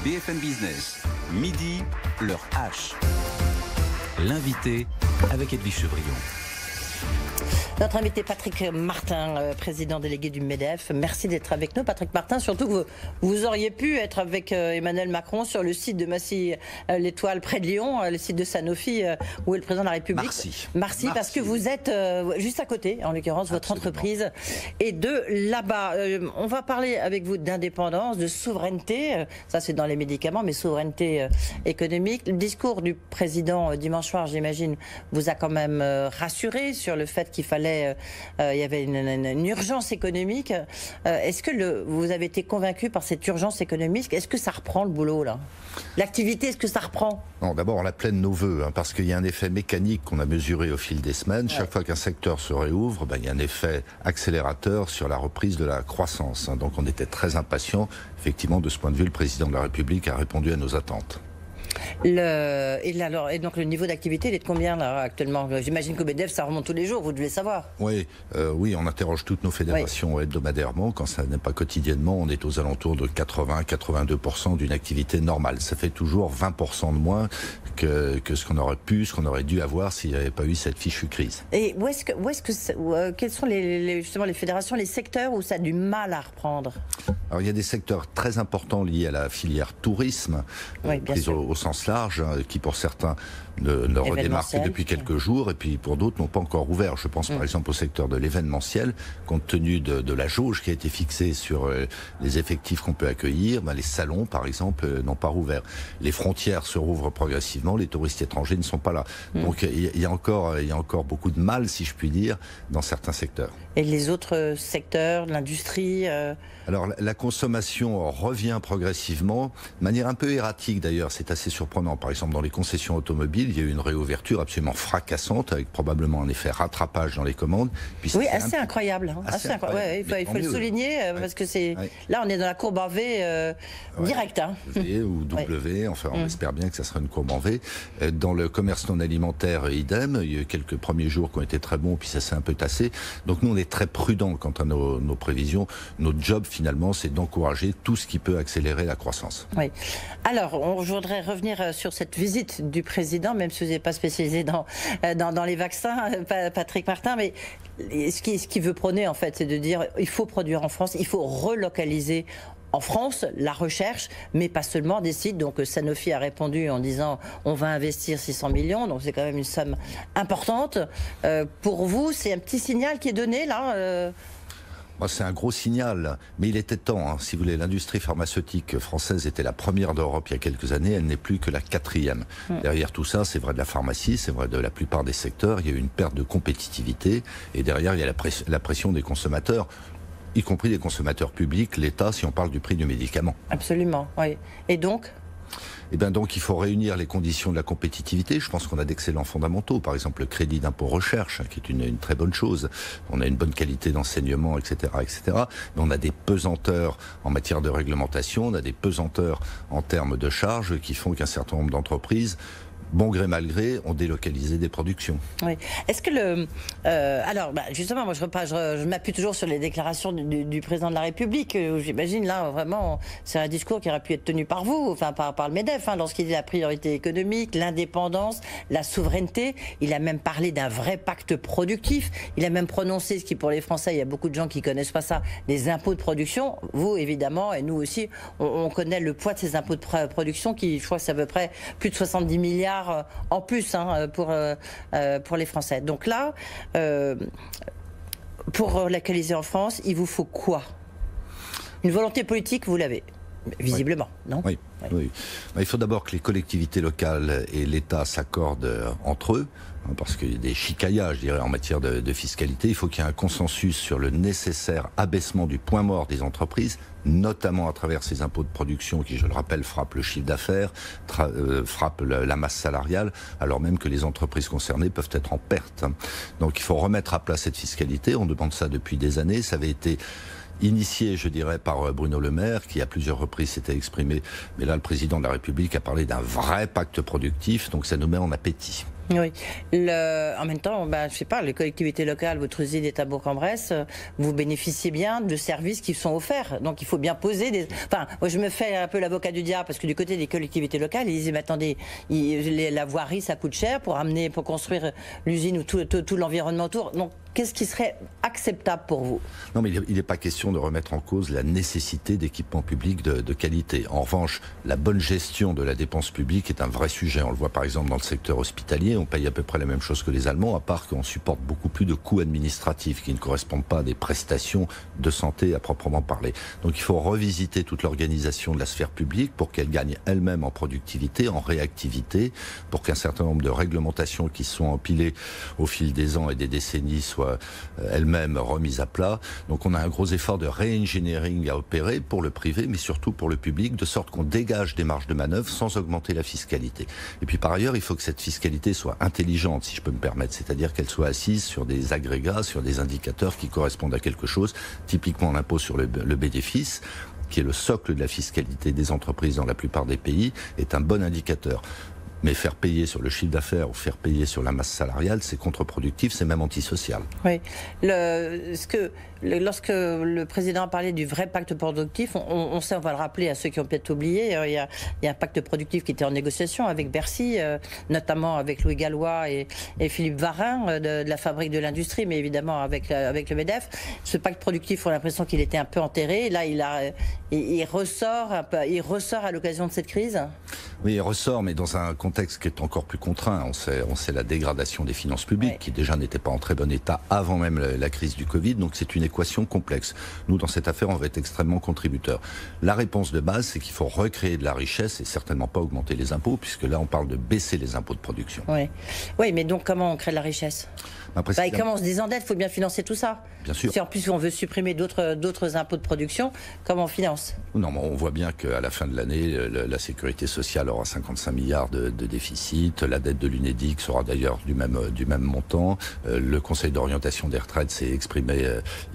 BFM Business, midi, l'heure H. L'invité avec Edwige Chevrillon. Notre invité Patrick Martin, président délégué du MEDEF. Merci d'être avec nous, Patrick Martin. Surtout que vous auriez pu être avec Emmanuel Macron sur le site de Massy-l'Étoile près de Lyon, le site de Sanofi, où est le président de la République. Marcy, parce que vous êtes juste à côté, en l'occurrence, votre entreprise est de là-bas. On va parler avec vous d'indépendance, de souveraineté. Ça, c'est dans les médicaments, mais souveraineté économique. Le discours du président dimanche soir, j'imagine, vous a quand même rassuré sur le fait qu'il fallait il y avait une urgence économique. Est-ce que vous avez été convaincu par cette urgence économique? Est-ce que ça reprend le boulot là? L'activité, est-ce que ça reprend? Non, d'abord on l'appelait de nos voeux, parce qu'il y a un effet mécanique qu'on a mesuré au fil des semaines. Chaque fois qu'un secteur se réouvre, il y a un effet accélérateur sur la reprise de la croissance. Donc on était très impatients. Effectivement, de ce point de vue, le président de la République a répondu à nos attentes. Et donc le niveau d'activité, il est de combien là actuellement? J'imagine qu'au MEDEF, ça remonte tous les jours, vous devez savoir. Oui, on interroge toutes nos fédérations hebdomadairement. Quand ça n'est pas quotidiennement, on est aux alentours de 80-82% d'une activité normale. Ça fait toujours 20% de moins que ce qu'on aurait pu, ce qu'on aurait dû avoir s'il n'y avait pas eu cette fichue crise. Et quelles sont justement les fédérations, les secteurs où ça a du mal à reprendre? Alors il y a des secteurs très importants liés à la filière tourisme, au sens large, qui pour certains ne redémarrent que depuis quelques jours, et puis pour d'autres n'ont pas encore ouvert. Je pense par exemple au secteur de l'événementiel, compte tenu de la jauge qui a été fixée sur les effectifs qu'on peut accueillir. Les salons par exemple n'ont pas rouvert. Les frontières se rouvrent progressivement, les touristes étrangers ne sont pas là. Donc il y a encore beaucoup de mal, si je puis dire, dans certains secteurs. Et les autres secteurs, l'industrie Alors la consommation revient progressivement, de manière un peu erratique d'ailleurs, c'est assez surprenant. Par exemple dans les concessions automobiles, il y a eu une réouverture absolument fracassante, avec probablement un effet rattrapage dans les commandes. Puis oui, assez incroyable. Il faut le souligner, parce que là on est dans la courbe en V directe. V ou W, enfin on espère bien que ça sera une courbe en V. Dans le commerce non alimentaire, idem, il y a eu quelques premiers jours qui ont été très bons, puis ça s'est un peu tassé. Donc nous on est très prudents quant à nos prévisions. Notre job finalement, c'est d'encourager tout ce qui peut accélérer la croissance. Oui. Alors, je voudrais revenir sur cette visite du président, même si vous n'êtes pas spécialisé dans les vaccins, Patrick Martin, mais ce qu'il veut prôner, en fait, c'est de dire il faut produire en France, il faut relocaliser en France la recherche, mais pas seulement des sites. Donc Sanofi a répondu en disant on va investir 600 millions, donc c'est quand même une somme importante. Pour vous, c'est un petit signal qui est donné là C'est un gros signal, mais il était temps. Si vous voulez, l'industrie pharmaceutique française était la première d'Europe il y a quelques années, elle n'est plus que la 4e. Derrière tout ça, c'est vrai de la pharmacie, c'est vrai de la plupart des secteurs, il y a eu une perte de compétitivité, et derrière il y a la pression des consommateurs, y compris des consommateurs publics, l'État, si on parle du prix du médicament. Absolument, oui. Et donc donc il faut réunir les conditions de la compétitivité. Je pense qu'on a d'excellents fondamentaux. Par exemple, le crédit d'impôt recherche, qui est une très bonne chose. On a une bonne qualité d'enseignement, etc., etc. Mais on a des pesanteurs en matière de réglementation, on a des pesanteurs en termes de charges qui font qu'un certain nombre d'entreprises, bon gré mal gré, ont délocalisé des productions. Oui. Est-ce que alors, justement, moi je m'appuie toujours sur les déclarations du président de la République. J'imagine là vraiment, c'est un discours qui aurait pu être tenu par vous, enfin par le MEDEF, lorsqu'il dit la priorité économique, l'indépendance, la souveraineté. Il a même parlé d'un vrai pacte productif. Il a même prononcé ce qui, pour les Français, il y a beaucoup de gens qui connaissent pas ça, les impôts de production. Vous évidemment, et nous aussi, on connaît le poids de ces impôts de production qui, je crois, c'est à peu près plus de 70 milliards en plus pour les Français. Donc là, pour relocaliser en France, il vous faut quoi? Une volonté politique, vous l'avez visiblement, non? Oui. Il faut d'abord que les collectivités locales et l'État s'accordent entre eux, parce qu'il y a des chicaillages, je dirais, en matière de fiscalité. Il faut qu'il y ait un consensus sur le nécessaire abaissement du point mort des entreprises, notamment à travers ces impôts de production qui, je le rappelle, frappent le chiffre d'affaires, frappent la masse salariale, alors même que les entreprises concernées peuvent être en perte. Donc il faut remettre à plat cette fiscalité. On demande ça depuis des années. Ça avait été initié, je dirais, par Bruno Le Maire, qui à plusieurs reprises s'était exprimé. Mais là, le président de la République a parlé d'un vrai pacte productif, donc ça nous met en appétit. Oui. En même temps, je ne sais pas, les collectivités locales, votre usine est à Bourg-en-Bresse, vous bénéficiez bien de services qui sont offerts. Donc il faut bien poser des... Enfin, moi je me fais un peu l'avocat du diable parce que du côté des collectivités locales, ils disent, mais attendez, la voirie, ça coûte cher pour construire l'usine ou tout l'environnement autour. Donc qu'est-ce qui serait acceptable pour vous? Non, mais il n'est pas question de remettre en cause la nécessité d'équipements publics de qualité. En revanche, la bonne gestion de la dépense publique est un vrai sujet. On le voit par exemple dans le secteur hospitalier, on paye à peu près la même chose que les Allemands, à part qu'on supporte beaucoup plus de coûts administratifs qui ne correspondent pas à des prestations de santé à proprement parler. Donc il faut revisiter toute l'organisation de la sphère publique pour qu'elle gagne elle-même en productivité, en réactivité, pour qu'un certain nombre de réglementations qui sont empilées au fil des ans et des décennies soient elles-mêmes remises à plat. Donc on a un gros effort de re-engineering à opérer pour le privé, mais surtout pour le public, de sorte qu'on dégage des marges de manœuvre sans augmenter la fiscalité. Et puis par ailleurs, il faut que cette fiscalité soit intelligente, si je peux me permettre, c'est-à-dire qu'elle soit assise sur des agrégats, sur des indicateurs qui correspondent à quelque chose, typiquement l'impôt sur le bénéfice, qui est le socle de la fiscalité des entreprises dans la plupart des pays, est un bon indicateur. Mais faire payer sur le chiffre d'affaires ou faire payer sur la masse salariale, c'est contre-productif, c'est même antisocial. Oui. Lorsque le président a parlé du vrai pacte productif, on sait, on va le rappeler à ceux qui ont peut-être oublié, il y a un pacte productif qui était en négociation avec Bercy, notamment avec Louis Gallois et Philippe Varin de la Fabrique de l'Industrie, mais évidemment avec le MEDEF. Ce pacte productif, on a l'impression qu'il était un peu enterré. Là, il ressort à l'occasion de cette crise. Oui, il ressort, mais dans un contexte qui est encore plus contraint. On sait la dégradation des finances publiques, qui déjà n'était pas en très bon état avant même la crise du Covid, donc c'est une équation complexe. Nous, dans cette affaire, on va être extrêmement contributeurs. La réponse de base, c'est qu'il faut recréer de la richesse et certainement pas augmenter les impôts, puisque là, on parle de baisser les impôts de production. Oui, mais donc comment on crée de la richesse? Et comment on se désendette? Il faut bien financer tout ça. Bien sûr. Si en plus on veut supprimer d'autres impôts de production, comment on finance? Non, mais on voit bien qu'à la fin de l'année, la sécurité sociale aura 55 milliards de déficit. La dette de l'UNEDIC sera d'ailleurs du même montant. Le Conseil d'orientation des retraites s'est exprimé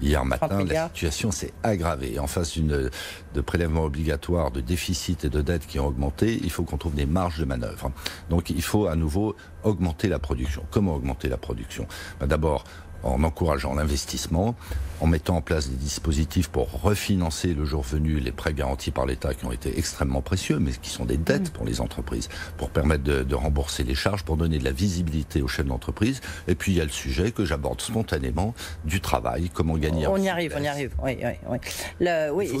hier matin. La situation s'est aggravée. Et en face de prélèvements obligatoires, de déficit et de dettes qui ont augmenté, il faut qu'on trouve des marges de manœuvre. Donc il faut à nouveau augmenter la production. Comment augmenter la production? D'abord, en encourageant l'investissement, en mettant en place des dispositifs pour refinancer le jour venu les prêts garantis par l'État qui ont été extrêmement précieux, mais qui sont des dettes pour les entreprises, pour permettre de rembourser les charges, pour donner de la visibilité aux chefs d'entreprise. Et puis il y a le sujet que j'aborde spontanément du travail, comment gagner. On y arrive. Oui.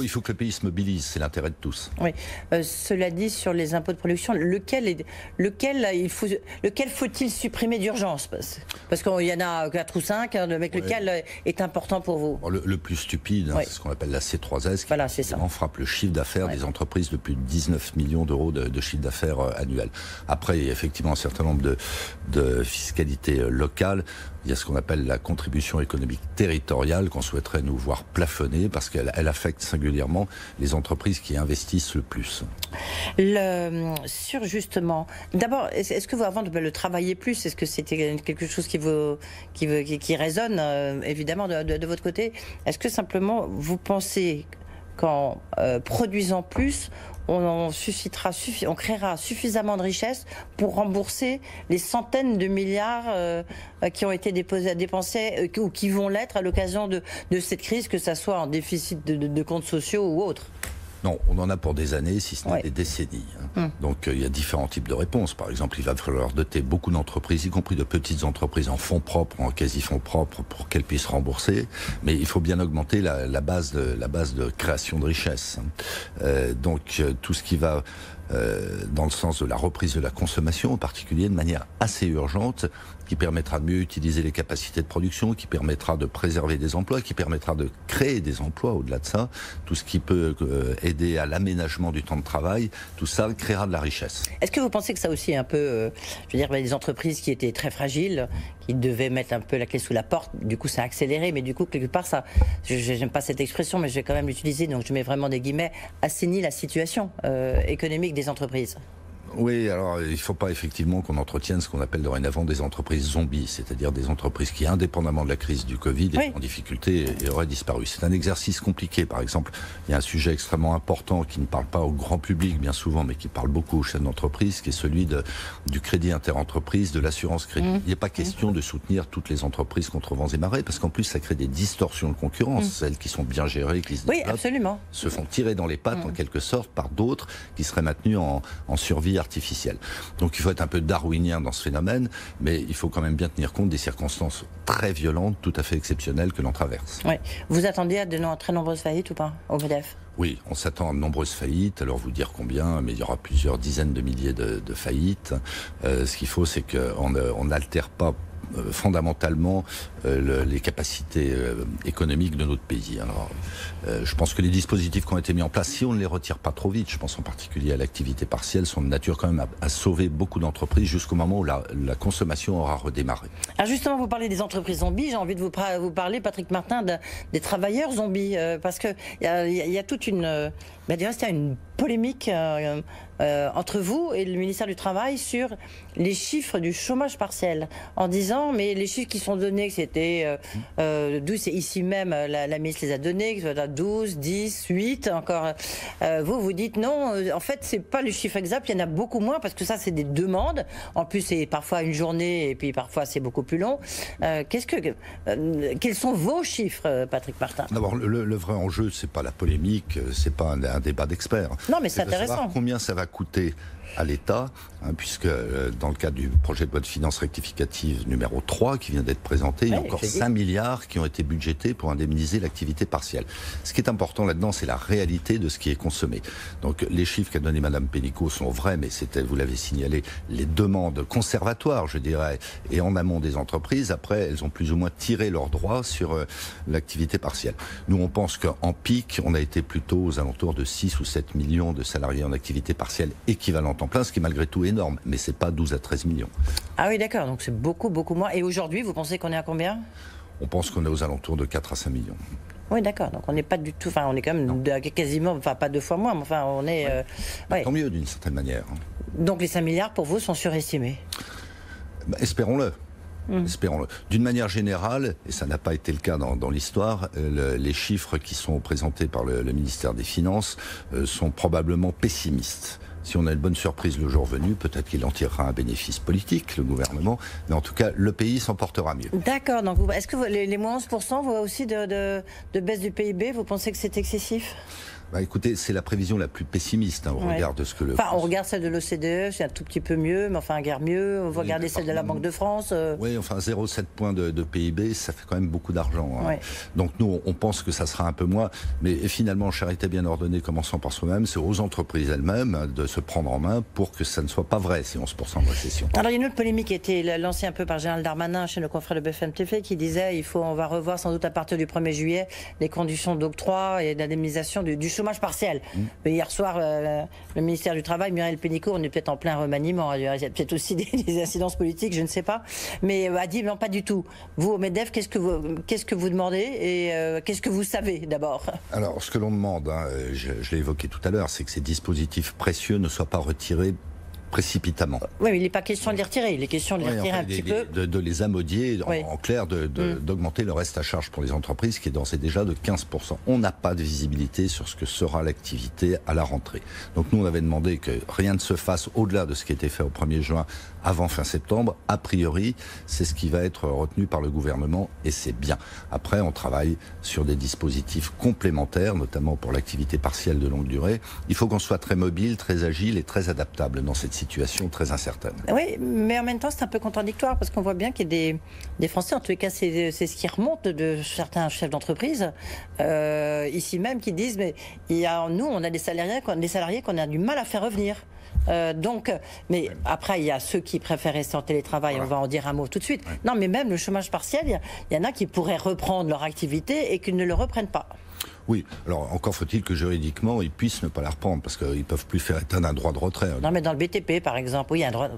Il faut que le pays se mobilise, c'est l'intérêt de tous. Oui. Cela dit, sur les impôts de production, lequel faut-il supprimer d'urgence? Parce qu'il y en a 4 ou 5, mais lequel est important pour vous? Le plus stupide, c'est ce qu'on appelle la C3S, qui frappe le chiffre d'affaires des entreprises de plus de 19 millions d'euros de chiffre d'affaires annuel. Après, il y a effectivement un certain nombre de fiscalités locales. Il y a ce qu'on appelle la contribution économique territoriale qu'on souhaiterait nous voir plafonner parce qu'elle affecte singulièrement les entreprises qui investissent le plus. Sur justement, d'abord, est-ce que vous, avant de le travailler plus, est-ce que c'était quelque chose qui résonne évidemment de votre côté? Est-ce que simplement vous pensez qu'en produisant plus, on créera suffisamment de richesses pour rembourser les centaines de milliards qui ont été dépensés ou qui vont l'être à l'occasion de cette crise, que ça soit en déficit de comptes sociaux ou autres? Non, on en a pour des années, si ce n'est des décennies. Donc il y a différents types de réponses. Par exemple, il va falloir doter beaucoup d'entreprises, y compris de petites entreprises, en fonds propres, en quasi-fonds propres, pour qu'elles puissent rembourser. Mais il faut bien augmenter la base de création de richesse. Donc tout ce qui va dans le sens de la reprise de la consommation, en particulier de manière assez urgente, qui permettra de mieux utiliser les capacités de production, qui permettra de préserver des emplois, qui permettra de créer des emplois au-delà de ça. Tout ce qui peut aider à l'aménagement du temps de travail, tout ça créera de la richesse. Est-ce que vous pensez que ça aussi est un peu, des entreprises qui étaient très fragiles, qui devaient mettre un peu la clé sous la porte, du coup ça a accéléré, mais du coup quelque part ça, j'aime pas cette expression, mais je vais quand même l'utiliser, donc je mets vraiment des guillemets, assainit la situation économique des entreprises? Oui, alors il ne faut pas effectivement qu'on entretienne ce qu'on appelle dorénavant des entreprises zombies, c'est-à-dire des entreprises qui, indépendamment de la crise du Covid, étaient en difficulté et auraient disparu. C'est un exercice compliqué. Par exemple, il y a un sujet extrêmement important qui ne parle pas au grand public bien souvent, mais qui parle beaucoup aux chefs d'entreprise, qui est celui du crédit interentreprise, de l'assurance crédit. Il n'est pas question de soutenir toutes les entreprises contre vents et marées, parce qu'en plus ça crée des distorsions de concurrence. Celles qui sont bien gérées, qui se développent, se font tirer dans les pattes en quelque sorte par d'autres qui seraient maintenues en survie artificielle. Donc il faut être un peu darwinien dans ce phénomène, mais il faut quand même bien tenir compte des circonstances très violentes, tout à fait exceptionnelles que l'on traverse. Oui. Vous attendiez à de très nombreuses faillites ou pas au MEDEF? Oui, on s'attend à de nombreuses faillites, alors vous dire combien, mais il y aura plusieurs dizaines de milliers de faillites. Ce qu'il faut, c'est qu'on n'altère pas fondamentalement les capacités économiques de notre pays. Alors, je pense que les dispositifs qui ont été mis en place, si on ne les retire pas trop vite, je pense en particulier à l'activité partielle, sont de nature quand même à sauver beaucoup d'entreprises jusqu'au moment où la consommation aura redémarré. Alors justement, vous parlez des entreprises zombies, j'ai envie de vous parler, Patrick Martin, des travailleurs zombies, parce qu'il y a toute une... c'est une polémique entre vous et le ministère du Travail sur les chiffres du chômage partiel, en disant, mais les chiffres qui sont donnés, que c'était 12, c'est ici même, la ministre les a donnés, que c'était 12, 10, 8, encore. Vous dites non, en fait, c'est pas le chiffre exact, il y en a beaucoup moins, parce que ça, c'est des demandes. En plus, c'est parfois une journée, et puis parfois, c'est beaucoup plus long. Quels sont vos chiffres, Patrick Martin? D'abord, le vrai enjeu, c'est pas la polémique, c'est pas un débat d'experts. Non, mais c'est intéressant. Savoir combien ça va coûter à l'État, puisque dans le cadre du projet de loi de finances rectificative numéro 3 qui vient d'être présenté, il y a encore 5 milliards qui ont été budgétés pour indemniser l'activité partielle. Ce qui est important là-dedans, c'est la réalité de ce qui est consommé. Donc les chiffres qu'a donné Madame Pénicaud sont vrais, mais c'était, vous l'avez signalé, les demandes conservatoires, je dirais, et en amont des entreprises. Après, elles ont plus ou moins tiré leurs droits sur l'activité partielle. Nous, on pense qu'en pic, on a été plutôt aux alentours de 6 ou 7 millions de salariés en activité partielle équivalente en plein, ce qui est malgré tout énorme, mais c'est pas 12 à 13 millions. Ah oui, d'accord, donc c'est beaucoup, beaucoup moins. Et aujourd'hui, vous pensez qu'on est à combien? On pense qu'on est aux alentours de 4 à 5 millions. Oui, d'accord, donc on n'est pas du tout, enfin on est quand même quasiment, enfin pas 2 fois moins, mais enfin on est... Tant mieux d'une certaine manière. Donc les 5 milliards pour vous sont surestimés? Espérons-le. Espérons-le. D'une manière générale, et ça n'a pas été le cas dans l'histoire, les chiffres qui sont présentés par le ministère des Finances sont probablement pessimistes. Si on a une bonne surprise le jour venu, peut-être qu'il en tirera un bénéfice politique, le gouvernement, mais en tout cas, le pays s'en portera mieux. D'accord, donc est-ce que les moins 11%, vous aussi de baisse du PIB, vous pensez que c'est excessif? Écoutez, c'est la prévision la plus pessimiste au regard de ce que on regarde celle de l'OCDE, c'est un tout petit peu mieux, mais enfin guère mieux. On va regarder celle de la Banque de France. Oui, enfin 0,7 points de PIB, ça fait quand même beaucoup d'argent. Donc nous, on pense que ça sera un peu moins. Mais finalement, charité bien ordonnée, commençant par soi-même, c'est aux entreprises elles-mêmes de se prendre en main pour que ça ne soit pas vrai, ces 11% de récession. Alors il y a une autre polémique qui a été lancée un peu par Gérald Darmanin chez nos confrères de BFM TV qui disait on va revoir sans doute à partir du 1er juillet les conditions d'octroi et d'indemnisation du chômage partiel. Hier soir, le ministère du Travail, Muriel Pénicaud, on est peut-être en plein remaniement, il y a peut-être aussi des incidences politiques, je ne sais pas, mais a dit non, pas du tout. Vous, au MEDEF, qu'est-ce que vous demandez et qu'est-ce que vous savez d'abord? Alors, ce que l'on demande, je l'ai évoqué tout à l'heure, c'est que ces dispositifs précieux ne soient pas retirés précipitamment. Oui, mais il n'est pas question de les retirer, il est question de les retirer un petit peu. De les amodier, en clair, d'augmenter le reste à charge pour les entreprises, qui est d'ores et déjà de 15%. On n'a pas de visibilité sur ce que sera l'activité à la rentrée. Donc nous, on avait demandé que rien ne se fasse au-delà de ce qui était fait au 1er juin, avant fin septembre. A priori, c'est ce qui va être retenu par le gouvernement, et c'est bien. Après, on travaille sur des dispositifs complémentaires, notamment pour l'activité partielle de longue durée. Il faut qu'on soit très mobile, très agile et très adaptable dans cette situation très incertaine. Oui, mais en même temps, c'est un peu contradictoire parce qu'on voit bien qu'il y a des Français, en tous les cas, c'est ce qui remonte de certains chefs d'entreprise, ici même, qui disent, mais nous, on a des salariés qu'on a du mal à faire revenir. Mais après, il y a ceux qui préfèrent rester en télétravail, on va en dire un mot tout de suite. Non, mais même le chômage partiel, il y en a qui pourraient reprendre leur activité et qui ne le reprennent pas. Oui, alors encore faut-il que juridiquement ils puissent ne pas la reprendre parce qu'ils ne peuvent plus faire état d'un droit de retrait. Non, mais dans le BTP par exemple, oui, il y a un droit.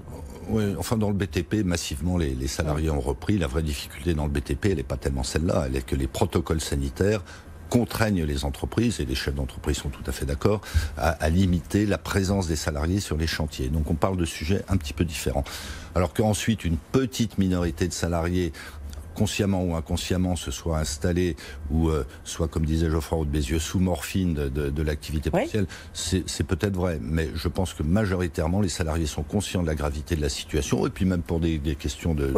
Oui, enfin dans le BTP, massivement les salariés ont repris. La vraie difficulté dans le BTP, elle n'est pas tellement celle-là, elle est que les protocoles sanitaires contraignent les entreprises, et les chefs d'entreprise sont tout à fait d'accord, à limiter la présence des salariés sur les chantiers. Donc on parle de sujets un petit peu différents. Alors qu'ensuite, une petite minorité de salariés, consciemment ou inconsciemment, se soit installé ou soit, comme disait Geoffroy Roux de Bézieux, sous morphine de l'activité partielle, c'est peut-être vrai. Mais je pense que majoritairement, les salariés sont conscients de la gravité de la situation et puis même pour des questions de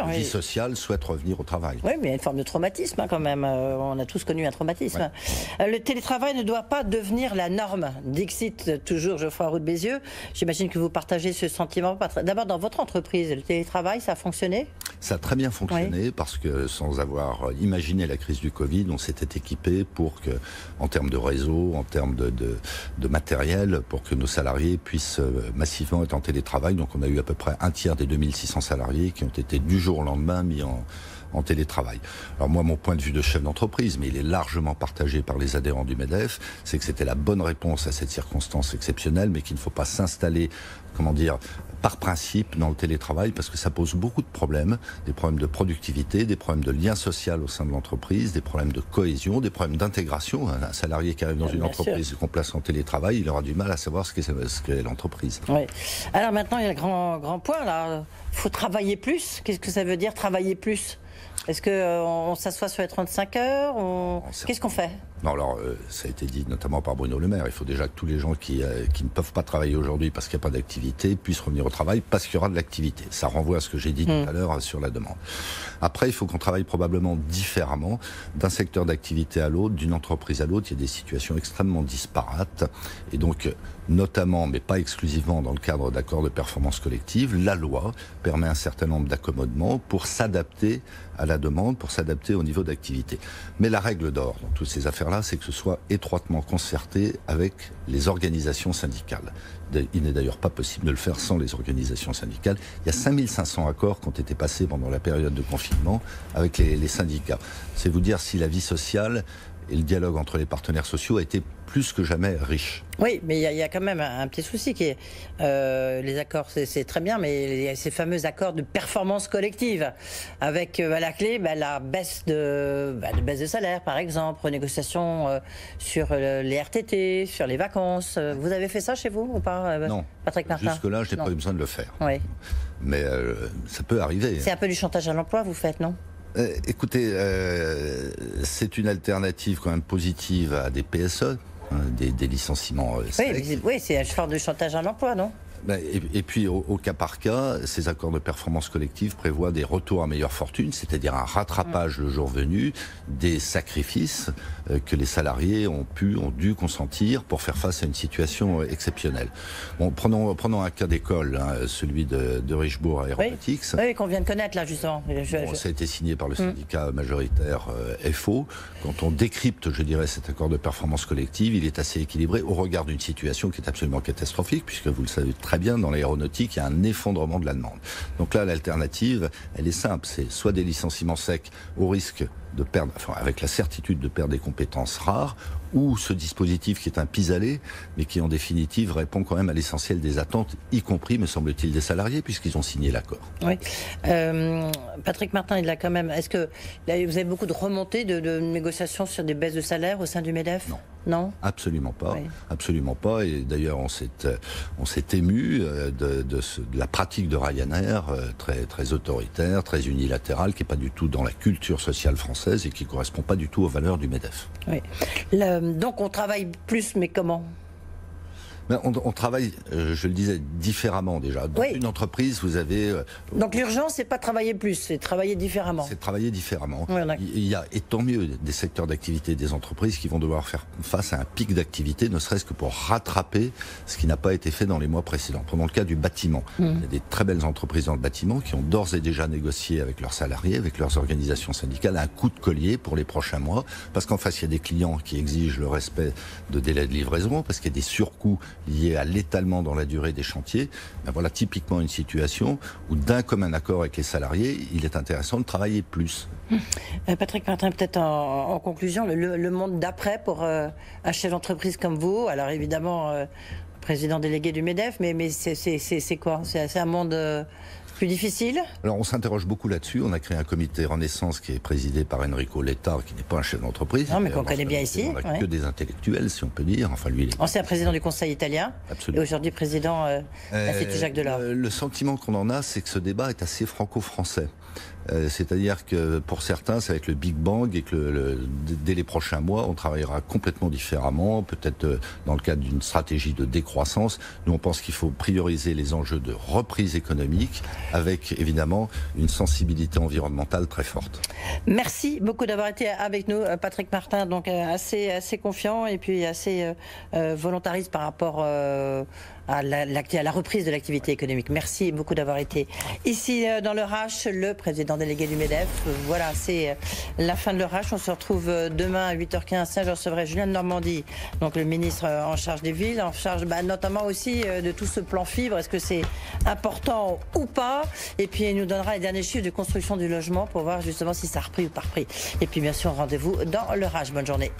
vie sociale, souhaitent revenir au travail. Oui, mais il y a une forme de traumatisme quand même. On a tous connu un traumatisme. Ouais. Le télétravail ne doit pas devenir la norme. Dixit toujours Geoffroy Roux de Bézieux. J'imagine que vous partagez ce sentiment. D'abord, dans votre entreprise, le télétravail, ça a fonctionné ? Ça a très bien fonctionné parce que sans avoir imaginé la crise du Covid, on s'était équipé pour que, en termes de réseau, en termes de matériel, pour que nos salariés puissent massivement être en télétravail. Donc on a eu à peu près un tiers des 2600 salariés qui ont été du jour au lendemain mis en télétravail. Alors moi, mon point de vue de chef d'entreprise, mais il est largement partagé par les adhérents du MEDEF, c'est que c'était la bonne réponse à cette circonstance exceptionnelle, mais qu'il ne faut pas s'installer, par principe dans le télétravail, parce que ça pose beaucoup de problèmes, des problèmes de productivité, des problèmes de lien social au sein de l'entreprise, des problèmes de cohésion, des problèmes d'intégration. Un salarié qui arrive dans une entreprise et qu'on place en télétravail, il aura du mal à savoir ce qu'est l'entreprise. Oui. Alors maintenant, il y a le grand point là. Il faut travailler plus. Qu'est-ce que ça veut dire travailler plus ? Est-ce qu'on s'assoit sur les 35 heures Qu'est-ce qu'on fait ? Non, alors, ça a été dit notamment par Bruno Le Maire. Il faut déjà que tous les gens qui ne peuvent pas travailler aujourd'hui parce qu'il n'y a pas d'activité puissent revenir au travail parce qu'il y aura de l'activité. Ça renvoie à ce que j'ai dit tout à l'heure sur la demande. Après, il faut qu'on travaille probablement différemment d'un secteur d'activité à l'autre, d'une entreprise à l'autre. Il y a des situations extrêmement disparates. Et donc, notamment, mais pas exclusivement dans le cadre d'accords de performance collective, la loi permet un certain nombre d'accommodements pour s'adapter à la demande, pour s'adapter au niveau d'activité. Mais la règle d'or dans toutes ces affaires-là, c'est que ce soit étroitement concerté avec les organisations syndicales. Il n'est d'ailleurs pas possible de le faire sans les organisations syndicales. Il y a 5500 accords qui ont été passés pendant la période de confinement avec les syndicats. C'est vous dire si la vie sociale et le dialogue entre les partenaires sociaux a été plus que jamais riche. Oui, mais il y a quand même un petit souci qui est les accords, c'est très bien, mais il y a ces fameux accords de performance collective avec à la clé la baisse de salaire, par exemple, renégociation sur les RTT, sur les vacances. Vous avez fait ça chez vous ou pas, Non. Patrick Martin ? Jusque-là, je n'ai pas eu besoin de le faire. Oui. Mais ça peut arriver. C'est un peu du chantage à l'emploi, vous faites, non ? Écoutez, c'est une alternative quand même positive à des PSE, des licenciements secs. Oui, c'est une forme de chantage à l'emploi, non ? Et puis, au cas par cas, ces accords de performance collective prévoient des retours à meilleure fortune, c'est-à-dire un rattrapage le jour venu des sacrifices que les salariés ont dû consentir pour faire face à une situation exceptionnelle. Bon, prenons un cas d'école, celui de Richebourg Aéronautics. Oui, qu'on vient de connaître là, justement. Ça a été signé par le syndicat majoritaire FO. Quand on décrypte, je dirais, cet accord de performance collective, il est assez équilibré au regard d'une situation qui est absolument catastrophique, puisque vous le savez très bien, dans l'aéronautique, il y a un effondrement de la demande. Donc là, l'alternative, elle est simple, c'est soit des licenciements secs au risque de perdre, avec la certitude de perdre des compétences rares, ou ce dispositif qui est un pis-aller, mais qui en définitive répond quand même à l'essentiel des attentes, y compris, me semble-t-il, des salariés, puisqu'ils ont signé l'accord. Oui. Patrick Martin, il a quand même. Est-ce que là, vous avez beaucoup de remontées de négociations sur des baisses de salaire au sein du MEDEF ? Non, absolument pas. Oui. Absolument pas. Et d'ailleurs, on s'est ému de la pratique de Ryanair, très autoritaire, très unilatérale, qui n'est pas du tout dans la culture sociale française et qui ne correspond pas du tout aux valeurs du MEDEF. Oui. Donc on travaille plus, mais comment ? On travaille, je le disais, différemment déjà. Dans une entreprise, vous avez... Donc l'urgence, c'est pas travailler plus, c'est travailler différemment. C'est travailler différemment. Oui, il y a, et tant mieux, des secteurs d'activité, des entreprises qui vont devoir faire face à un pic d'activité, ne serait-ce que pour rattraper ce qui n'a pas été fait dans les mois précédents. Prenons le cas du bâtiment. Il y a des très belles entreprises dans le bâtiment qui ont d'ores et déjà négocié avec leurs salariés, avec leurs organisations syndicales, un coup de collier pour les prochains mois, parce qu'en face, il y a des clients qui exigent le respect de délais de livraison, parce qu'il y a des surcoûts liés à l'étalement dans la durée des chantiers. Voilà typiquement une situation où d'un commun accord avec les salariés, il est intéressant de travailler plus. Patrick Martin, peut-être en conclusion, le monde d'après pour un chef d'entreprise comme vous, alors évidemment... président délégué du MEDEF, mais c'est quoi? C'est un monde plus difficile? Alors on s'interroge beaucoup là-dessus. On a créé un comité Renaissance qui est présidé par Enrico Letta, qui n'est pas un chef d'entreprise. Non, mais qu'on connaît bien ici. On n'a que des intellectuels, si on peut dire. Enfin, lui, ancien président du Conseil italien. Absolument. Et aujourd'hui président de l'Institut Jacques Delors. Le sentiment qu'on en a, c'est que ce débat est assez franco-français. C'est-à-dire que pour certains, ça va être le Big Bang et que dès les prochains mois, on travaillera complètement différemment, peut-être dans le cadre d'une stratégie de décroissance. Nous, on pense qu'il faut prioriser les enjeux de reprise économique avec évidemment une sensibilité environnementale très forte. Merci beaucoup d'avoir été avec nous, Patrick Martin, donc assez confiant et puis assez volontariste par rapport à la reprise de l'activité économique. Merci beaucoup d'avoir été ici dans le RH, le président délégué du MEDEF. Voilà, c'est la fin de le RH. On se retrouve demain à 8h15. Je recevrai Julien de Normandie, donc le ministre en charge des villes, en charge notamment aussi de tout ce plan fibre. Est-ce que c'est important ou pas? Et puis il nous donnera les derniers chiffres de construction du logement pour voir justement si ça a repris ou pas repris. Et puis bien sûr, rendez-vous dans le RH. Bonne journée.